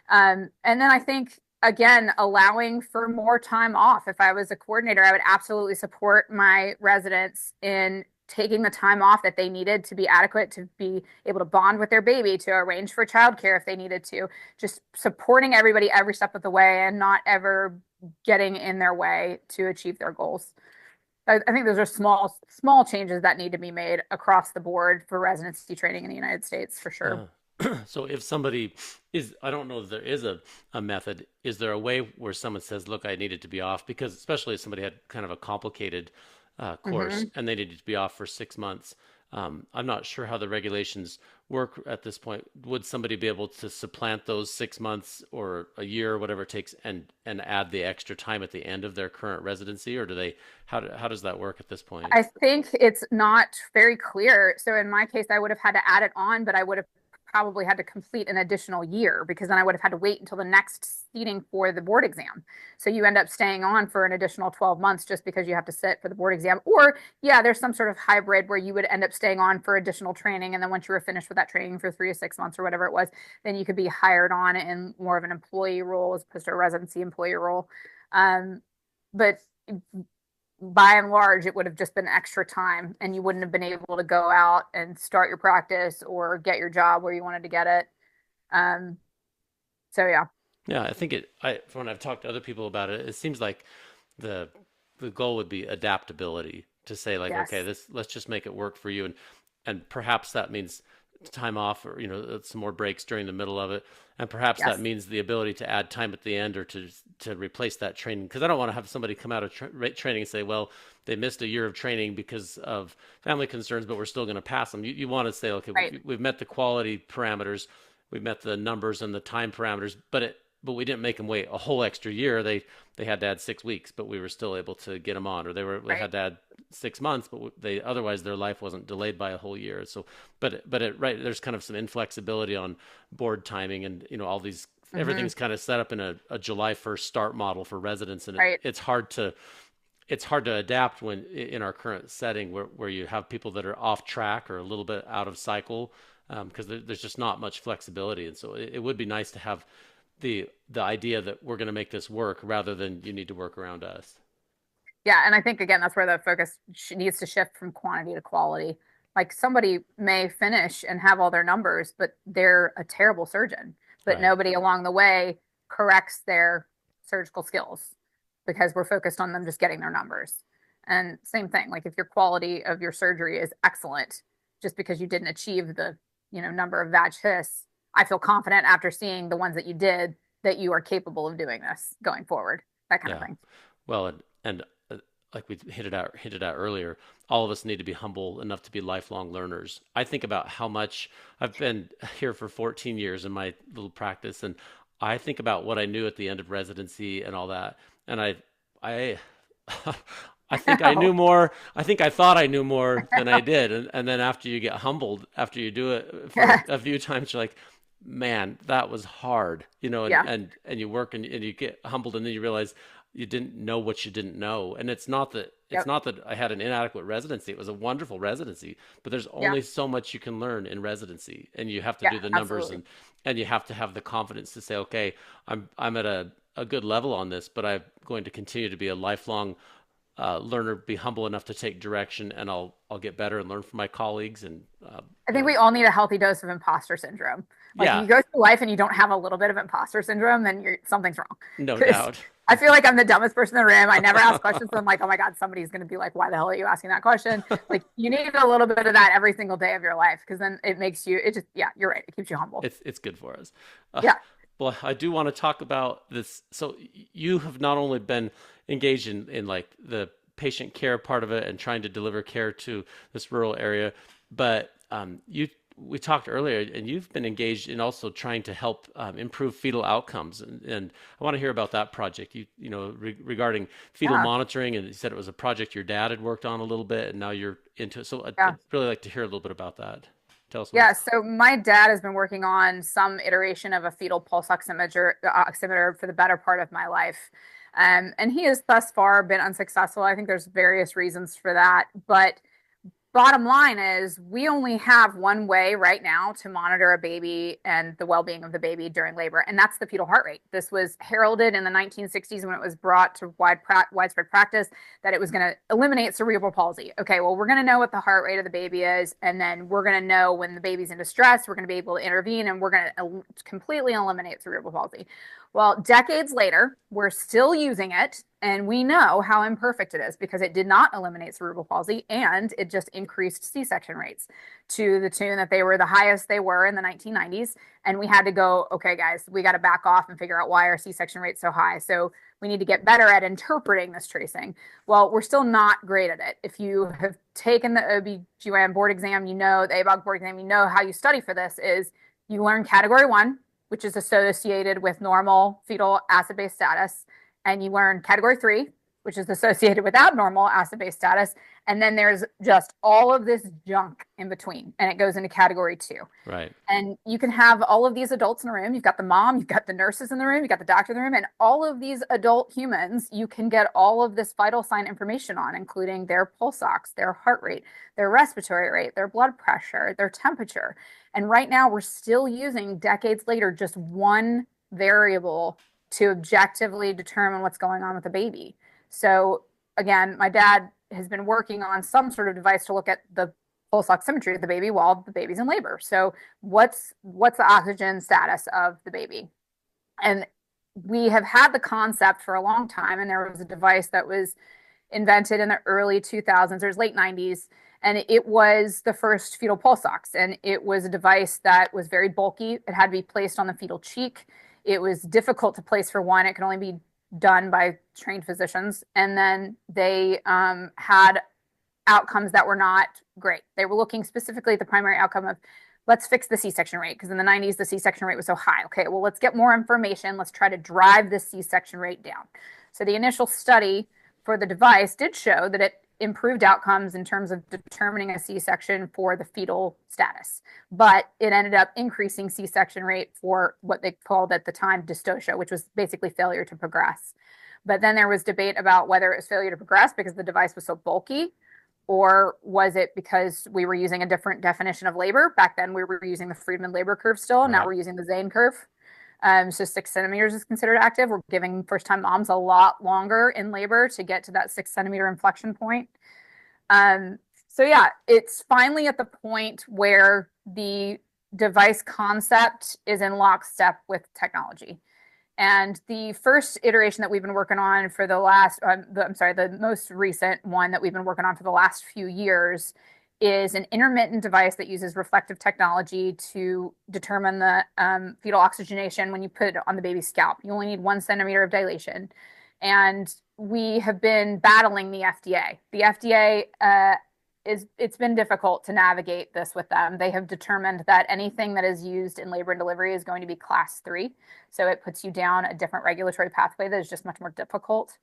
And then I think, again, allowing for more time off. If I was a coordinator, I would absolutely support my residents in taking the time off that they needed to be adequate to be able to bond with their baby, to arrange for childcare if they needed to, just supporting everybody every step of the way and not ever getting in their way to achieve their goals. I think those are small changes that need to be made across the board for residency training in the United States for sure. Uh, so if somebody I don't know if there is a method, is there a way where someone says, look, I needed to be off because especially if somebody had kind of a complicated course Hmm. and they needed to be off for 6 months. I'm not sure how the regulations work at this point. Would somebody be able to supplant those 6 months or a year, or whatever it takes, and add the extra time at the end of their current residency, or do they? How does that work at this point? I think it's not very clear. So in my case, I would have had to add it on, but I would have probably had to complete an additional year because then I would have had to wait until the next seating for the board exam. So you end up staying on for an additional 12 months just because you have to sit for the board exam. Or, yeah, there's some sort of hybrid where you would end up staying on for additional training. And then once you were finished with that training for 3 to 6 months or whatever it was, then you could be hired on in more of an employee role as opposed to a residency employee role. Um, but by and large, it would have just been extra time and you wouldn't have been able to go out and start your practice or get your job where you wanted to get it. Um, so yeah. Yeah, I think when I've talked to other people about it, it seems like the the goal would be adaptability to say like, okay, Yes. this let's just make it work for you, and perhaps that means time off or some more breaks during the middle of it, and perhaps that Yes. means the ability to add time at the end or to replace that training, because I don't want to have somebody come out of training and say, well, they missed a year of training because of family concerns, but we're still going to pass them. You want to say, okay, Right. we've met the quality parameters, we've met the numbers and the time parameters, but but we didn't make them wait a whole extra year. They had to add 6 weeks, but we were still able to get them on, or they Right. had to add 6 months, but they otherwise their life wasn't delayed by a whole year. So, but it, right, there's kind of some inflexibility on board timing, and all these Hmm. everything's kind of set up in a July 1st start model for residents, and Right. it's hard to adapt when in our current setting where you have people that are off track or a little bit out of cycle, because there's just not much flexibility. And so it would be nice to have the idea that we're going to make this work rather than you need to work around us. Yeah, and I think again that's where the focus needs to shift from quantity to quality. Like somebody may finish and have all their numbers, but they're a terrible surgeon. But Right. nobody along the way corrects their surgical skills because we're focused on them just getting their numbers. And same thing, like if your quality of your surgery is excellent, just because you didn't achieve the, number of vag his, I feel confident after seeing the ones that you did that you are capable of doing this going forward. That kind of Yeah. thing. Well, and like we hinted at earlier, all of us need to be humble enough to be lifelong learners. I think about how much I've been here for 14 years in my little practice, and I think about what I knew at the end of residency and all that, and I I think I knew more. I think I thought I knew more than I did, and then after you get humbled, after you do it for Yeah. a few times, you're like, man, that was hard, and Yeah. and you work and you get humbled, and then you realize you didn't know what you didn't know. And it's Yep. not that I had an inadequate residency. It was a wonderful residency, but there's Yeah. only so much you can learn in residency, and you have to Yeah. do the numbers, Absolutely. and you have to have the confidence to say, okay, I'm at a good level on this, but I'm going to continue to be a lifelong learner, be humble enough to take direction, and I'll get better and learn from my colleagues, and I think we all need a healthy dose of imposter syndrome. Like if yeah, you go through life and you don't have a little bit of imposter syndrome, then something's wrong. no Because doubt. I feel like I'm the dumbest person in the room. I never ask questions, so I'm like, oh my God, somebody's going to be like, why the hell are you asking that question? Like you need a little bit of that every single day of your life because then it makes you, it just, yeah, you're right. It keeps you humble. It's good for us. Uh, Yeah. well, I do want to talk about this. So you have not only been engaged in like the patient care part of it and trying to deliver care to this rural area, but you we talked earlier, and you've been engaged in also trying to help improve fetal outcomes, and I want to hear about that project. Regarding fetal Yeah. monitoring, and you said it was a project your dad had worked on a little bit, and now you're into it. So Yeah. I'd really like to hear a little bit about that. Tell us what Yeah, it's. so my dad has been working on some iteration of a fetal pulse oximeter for the better part of my life. And he has thus far been unsuccessful. I think there's various reasons for that. But bottom line is, we only have one way right now to monitor a baby and the well being of the baby during labor, and that's the fetal heart rate. This was heralded in the 1960s when it was brought to widespread practice that it was going to eliminate cerebral palsy. Okay, well, we're going to know what the heart rate of the baby is, and then we're going to know when the baby's in distress, we're going to be able to intervene, and we're going to completely eliminate cerebral palsy. Well, decades later, we're still using it, and we know how imperfect it is because it did not eliminate cerebral palsy and it just increased C-section rates to the tune that they were the highest they were in the 1990s. And we had to go, okay, guys, we got to back off and figure out why our C-section rate's so high. So we need to get better at interpreting this tracing. Well, we're still not great at it. If you have taken the OBGYN board exam, the ABOG board exam, how you study for this is you learn category one, which is associated with normal fetal acid-base status, and you learn category three, which is associated with abnormal acid-base status. And then there's just all of this junk in between, and it goes into category two. Right. And you can have all of these adults in the room. You've got the mom, you've got the nurses in the room, you've got the doctor in the room, and all of these adult humans, you can get all of this vital sign information on, including their pulse ox, their heart rate, their respiratory rate, their blood pressure, their temperature. And right now, we're still using, decades later, just one variable to objectively determine what's going on with the baby. So, again, my dad has been working on some sort of device to look at the pulse oximetry of the baby while the baby's in labor. So, what's the oxygen status of the baby? And we have had the concept for a long time, and there was a device that was invented in the early 2000s, or late 90s, and it was the first fetal pulse ox. And it was a device that was very bulky. It had to be placed on the fetal cheek. It was difficult to place for one. It could only be done by trained physicians. And then they had outcomes that were not great. They were looking specifically at the primary outcome of let's fix the C-section rate because in the 90s, the C-section rate was so high. Okay, well, let's get more information. Let's try to drive the C-section rate down. So the initial study for the device did show that it improved outcomes in terms of determining a C-section for the fetal status, but it ended up increasing C-section rate for what they called at the time dystocia, which was basically failure to progress. But then there was debate about whether it was failure to progress because the device was so bulky, or was it because we were using a different definition of labor? Back then, we were using the Friedman labor curve still. Now Right. we're using the Zane curve. So 6 centimeters is considered active. We're giving first-time moms a lot longer in labor to get to that 6 centimeter inflection point. Um, so yeah, it's finally at the point where the device concept is in lockstep with technology. And the first iteration that we've been working on for the most recent one that we've been working on for the last few years is an intermittent device that uses reflective technology to determine the fetal oxygenation when you put it on the baby's scalp. You only need 1 centimeter of dilation. And we have been battling the FDA. The FDA it's been difficult to navigate this with them. They have determined that anything that is used in labor and delivery is going to be class 3. So it puts you down a different regulatory pathway that is just much more difficult.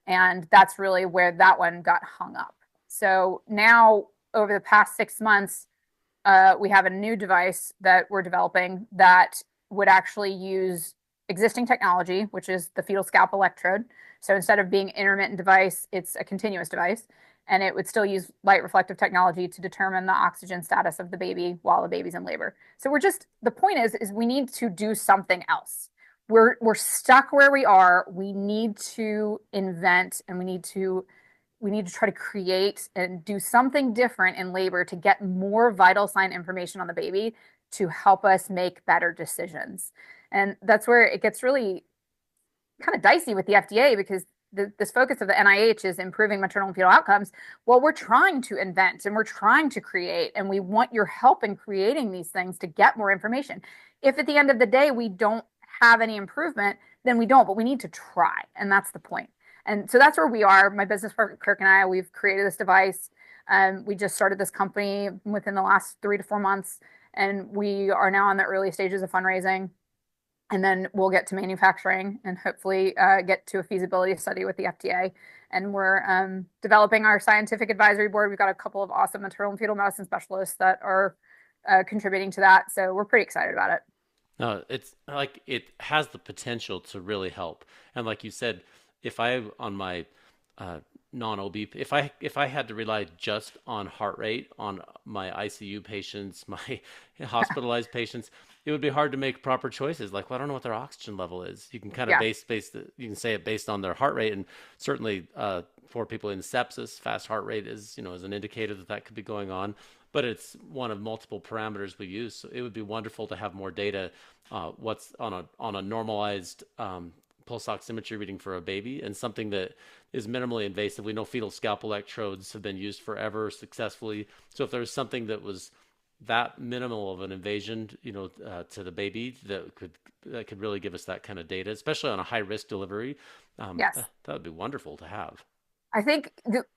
And that's really where that one got hung up. So now, over the past 6 months, we have a new device that we're developing that would actually use existing technology, which is the fetal scalp electrode. So instead of being an intermittent device, it's a continuous device. And it would still use light reflective technology to determine the oxygen status of the baby while the baby's in labor. So the point is we need to do something else. We're stuck where we are. We need to invent, and we need to try to create and do something different in labor to get more vital sign information on the baby to help us make better decisions. And that's where it gets really kind of dicey with the FDA because this focus of the NIH is improving maternal and fetal outcomes. Well, we're trying to invent and we're trying to create, and we want your help in creating these things to get more information. If at the end of the day we don't have any improvement, then we don't, but we need to try. And that's the point. And so that's where we are. My business partner, Kirk, and I, we've created this device. We just started this company within the last 3 to 4 months, and we are now in the early stages of fundraising. And then we'll get to manufacturing and hopefully get to a feasibility study with the FDA. And we're developing our scientific advisory board. We've got a couple of awesome maternal and fetal medicine specialists that are contributing to that. So we're pretty excited about it. No, it's like it has the potential to really help. And like you said, if I on my non-OB, if I had to rely just on heart rate on my ICU patients, my hospitalized patients, it would be hard to make proper choices. Like, well, I don't know what their oxygen level is. You can kind of Yeah. you can say it based on their heart rate, and certainly for people in sepsis, fast heart rate is an indicator that could be going on. But it's one of multiple parameters we use. So it would be wonderful to have more data. What's on a normalized pulse oximetry reading for a baby, and something that is minimally invasive. We know fetal scalp electrodes have been used forever successfully. So if there's something that was that minimal of an invasion, to the baby that could really give us that kind of data, especially on a high risk delivery, Yes. that would be wonderful to have. I think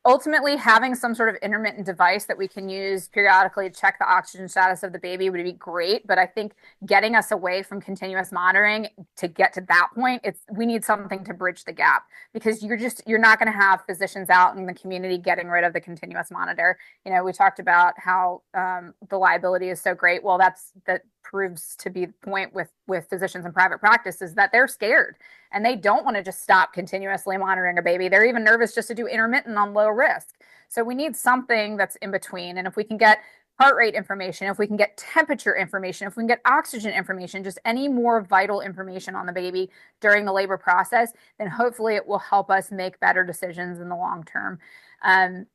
ultimately having some sort of intermittent device that we can use periodically to check the oxygen status of the baby would be great. But I think getting us away from continuous monitoring to get to that point, we need something to bridge the gap because you're not going to have physicians out in the community getting rid of the continuous monitor. We talked about how the liability is so great. Well, that proves to be the point with physicians in private practice is that they're scared and they don't want to just stop continuously monitoring a baby. They're even nervous just to do intermittent on low risk. So we need something that's in between. And if we can get heart rate information, if we can get temperature information, if we can get oxygen information, just any more vital information on the baby during the labor process, then hopefully it will help us make better decisions in the long term. And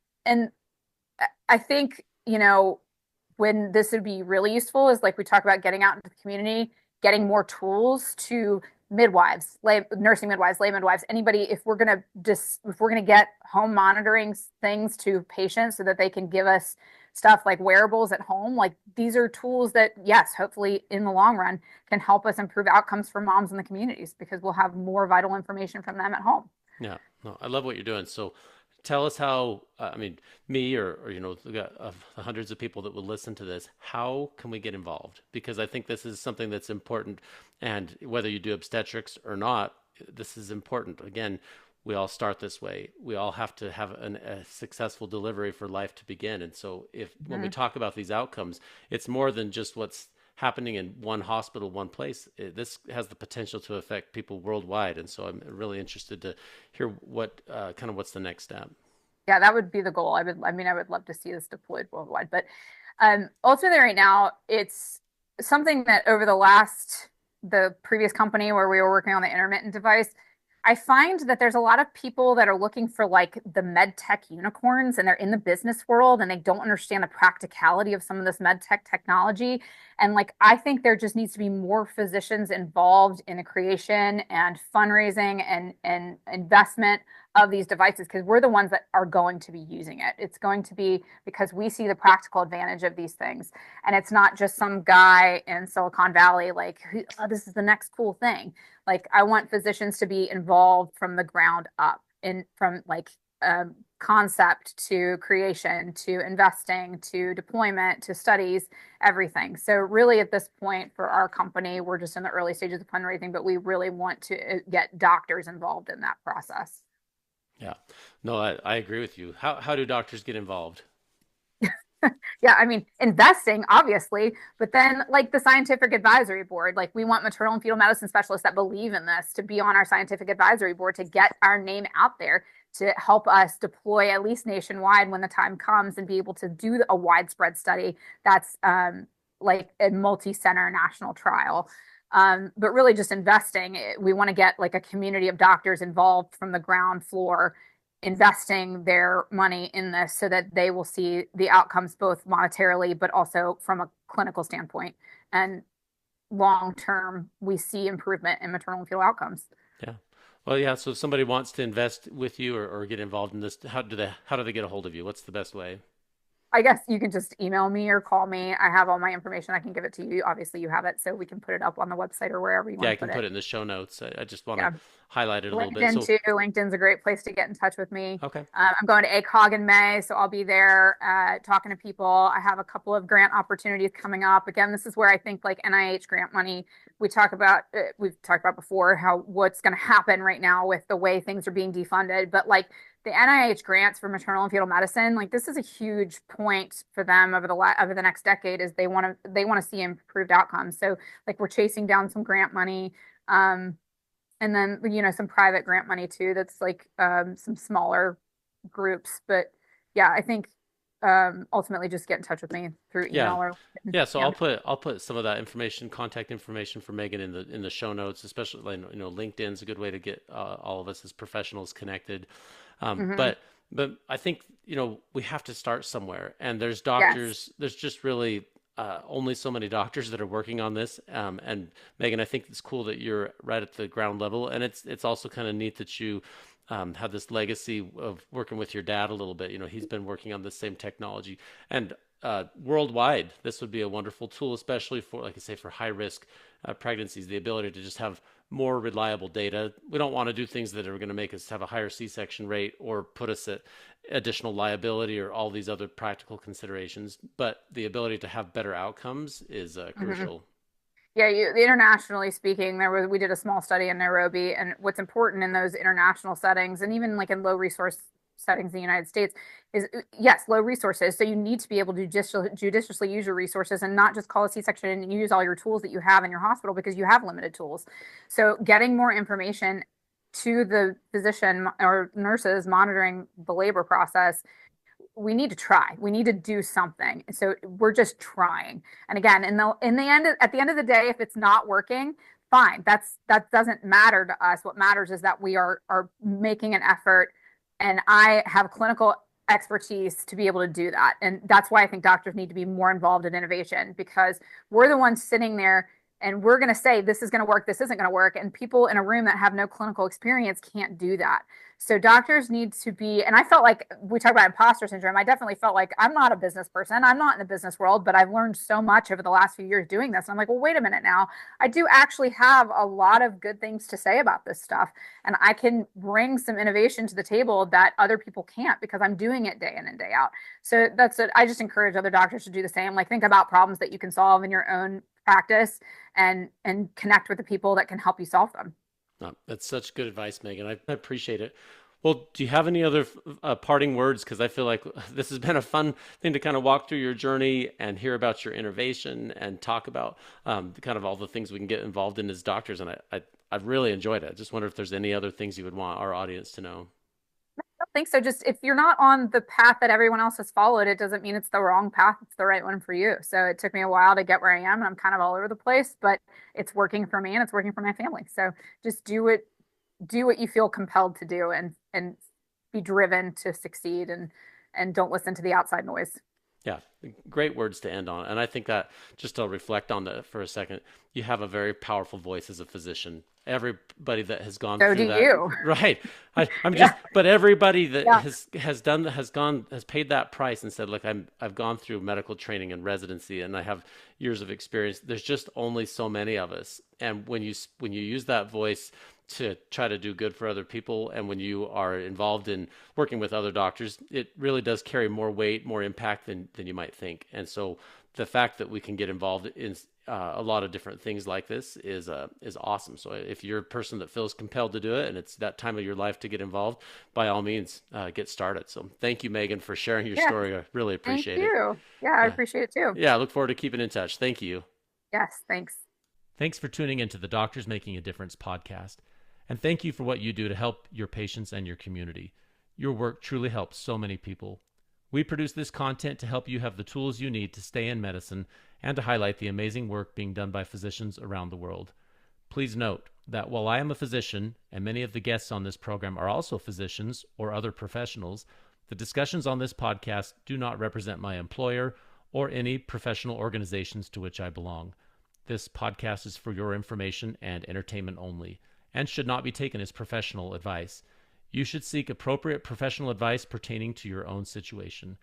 I think, when this would be really useful is like we talk about getting out into the community, getting more tools to midwives, nursing midwives, lay midwives, anybody. If we're gonna get home monitoring things to patients so that they can give us stuff like wearables at home, like these are tools that, yes, hopefully in the long run can help us improve outcomes for moms in the communities because we'll have more vital information from them at home. Yeah, no, I love what you're doing. So tell us how, I mean, me or we got hundreds of people that will listen to this, how can we get involved? Because I think this is something that's important. And whether you do obstetrics or not, this is important. Again, we all start this way. We all have to have a successful delivery for life to begin. And so if when we Mhm. talk about these outcomes, it's more than just what's happening in one hospital, one place. This has the potential to affect people worldwide. And so I'm really interested to hear what kind of what's the next step. Yeah, that would be the goal. I mean, I would love to see this deployed worldwide, but ultimately right now, it's something that over the previous company where we were working on the intermittent device, I find that there's a lot of people that are looking for like the med tech unicorns and they're in the business world and they don't understand the practicality of some of this med tech technology. And like, I think there just needs to be more physicians involved in the creation and fundraising and investment of these devices because we're the ones that are going to be using it. It's going to be because we see the practical advantage of these things. And it's not just some guy in Silicon Valley like, oh, this is the next cool thing. Like, I want physicians to be involved from the ground up in from like concept to creation to investing to deployment to studies, everything. So really at this point for our company, we're just in the early stages of fundraising, but we really want to get doctors involved in that process. Yeah. No, I agree with you. How do doctors get involved? Yeah, I mean, investing, obviously, but then like the scientific advisory board, like we want maternal and fetal medicine specialists that believe in this to be on our scientific advisory board to get our name out there to help us deploy at least nationwide when the time comes and be able to do a widespread study that's like a multi-center national trial. But really just investing, we want to get like a community of doctors involved from the ground floor investing their money in this so that they will see the outcomes both monetarily but also from a clinical standpoint. And long term, we see improvement in maternal and fetal outcomes. Yeah. Well, yeah. So if somebody wants to invest with you or get involved in this, how do they get a hold of you? What's the best way? I guess you can just email me or call me. I have all my information. I can give it to you. Obviously, you have it, so we can put it up on the website or wherever you Yeah, want I to put can it. put it in the show notes. I just want to Yeah. highlight it a little bit. LinkedIn So, too. LinkedIn's a great place to get in touch with me. okay. I'm going to ACOG in May, so I'll be there talking to people. I have a couple of grant opportunities coming up. Again, this is where I think like NIH grant money. We've talked about before how what's going to happen right now with the way things are being defunded, but like the NIH grants for maternal and fetal medicine, like this is a huge point for them over the next decade. Is they want to see improved outcomes. So like we're chasing down some grant money. And then some private grant money too that's like some smaller groups, but yeah, I think ultimately just get in touch with me through Yeah. email or Yeah, so yeah. I'll put some of that information, contact information for Megan in the show notes, especially like, LinkedIn's a good way to get all of us as professionals connected. Hmm. But I think we have to start somewhere, and there's Yes. doctors. There's just really only so many doctors that are working on this. And Megan, I think it's cool that you're right at the ground level, and it's also kind of neat that you have this legacy of working with your dad a little bit. He's been working on the same technology, and worldwide, this would be a wonderful tool, especially for, like I say, for high risk pregnancies. The ability to just have more reliable data. We don't want to do things that are going to make us have a higher C-section rate or put us at additional liability or all these other practical considerations. But the ability to have better outcomes is Hmm. crucial. Yeah, internationally speaking, we did a small study in Nairobi, and what's important in those international settings, and even like in low resource settings in the United States, is yes, low resources. So you need to be able to judiciously use your resources and not just call a C-section and use all your tools that you have in your hospital because you have limited tools. So getting more information to the physician or nurses monitoring the labor process, we need to try. We need to do something. So we're just trying. And again, at the end of the day, if it's not working, fine. That doesn't matter to us. What matters is that we are making an effort, and I have clinical expertise to be able to do that. And that's why I think doctors need to be more involved in innovation because we're the ones sitting there and we're going to say this is going to work, this isn't going to work, and people in a room that have no clinical experience can't do that. So doctors need to be, and I felt like we talk about imposter syndrome. I definitely felt like I'm not a business person. I'm not in the business world, but I've learned so much over the last few years doing this. And I'm like, well, wait a minute now. I do actually have a lot of good things to say about this stuff. And I can bring some innovation to the table that other people can't because I'm doing it day in and day out. So that's it. I just encourage other doctors to do the same. Like think about problems that you can solve in your own practice and connect with the people that can help you solve them. Oh, that's such good advice, Megan. I appreciate it. Well, do you have any other parting words? Because I feel like this has been a fun thing to kind of walk through your journey and hear about your innovation and talk about kind of all the things we can get involved in as doctors. And I've really enjoyed it. I just wonder if there's any other things you would want our audience to know. I don't think so. Just if you're not on the path that everyone else has followed, it doesn't mean it's the wrong path. It's the right one for you. So it took me a while to get where I am, and I'm kind of all over the place, but it's working for me and it's working for my family. So just do what you feel compelled to do and be driven to succeed and don't listen to the outside noise. Yeah, great words to end on. And I think that just to reflect on that for a second, you have a very powerful voice as a physician. Everybody that has gone So through do that, you. right? I'm Yeah. just, but everybody that Yeah. has paid that price and said, look, I've gone through medical training and residency, and I have years of experience. There's just only so many of us, and when you use that voice to try to do good for other people, and when you are involved in working with other doctors, it really does carry more weight, more impact than you might think. And so the fact that we can get involved in a lot of different things like this is awesome. So if you're a person that feels compelled to do it and it's that time of your life to get involved, by all means, get started. So thank you, Megan, for sharing your Yeah. story. I really Thank appreciate it. you. Yeah, I Yeah. appreciate it too. Yeah. I look forward to keeping in touch. Thank you. Yes, thanks. Thanks for tuning into the Doctors Making a Difference podcast. And thank you for what you do to help your patients and your community. Your work truly helps so many people. We produce this content to help you have the tools you need to stay in medicine and to highlight the amazing work being done by physicians around the world. Please note that while I am a physician, and many of the guests on this program are also physicians or other professionals, the discussions on this podcast do not represent my employer or any professional organizations to which I belong. This podcast is for your information and entertainment only, and should not be taken as professional advice. You should seek appropriate professional advice pertaining to your own situation.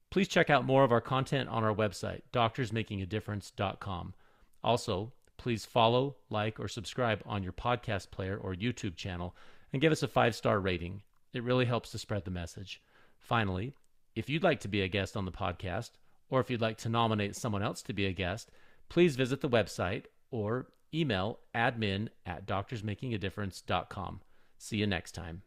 Please check out more of our content on our website, doctorsmakingadifference.com. Also, please follow, like, or subscribe on your podcast player or YouTube channel and give us a 5-star rating. It really helps to spread the message. Finally, if you'd like to be a guest on the podcast, or if you'd like to nominate someone else to be a guest, please visit the website or email admin@doctorsmakingadifference.com. See you next time.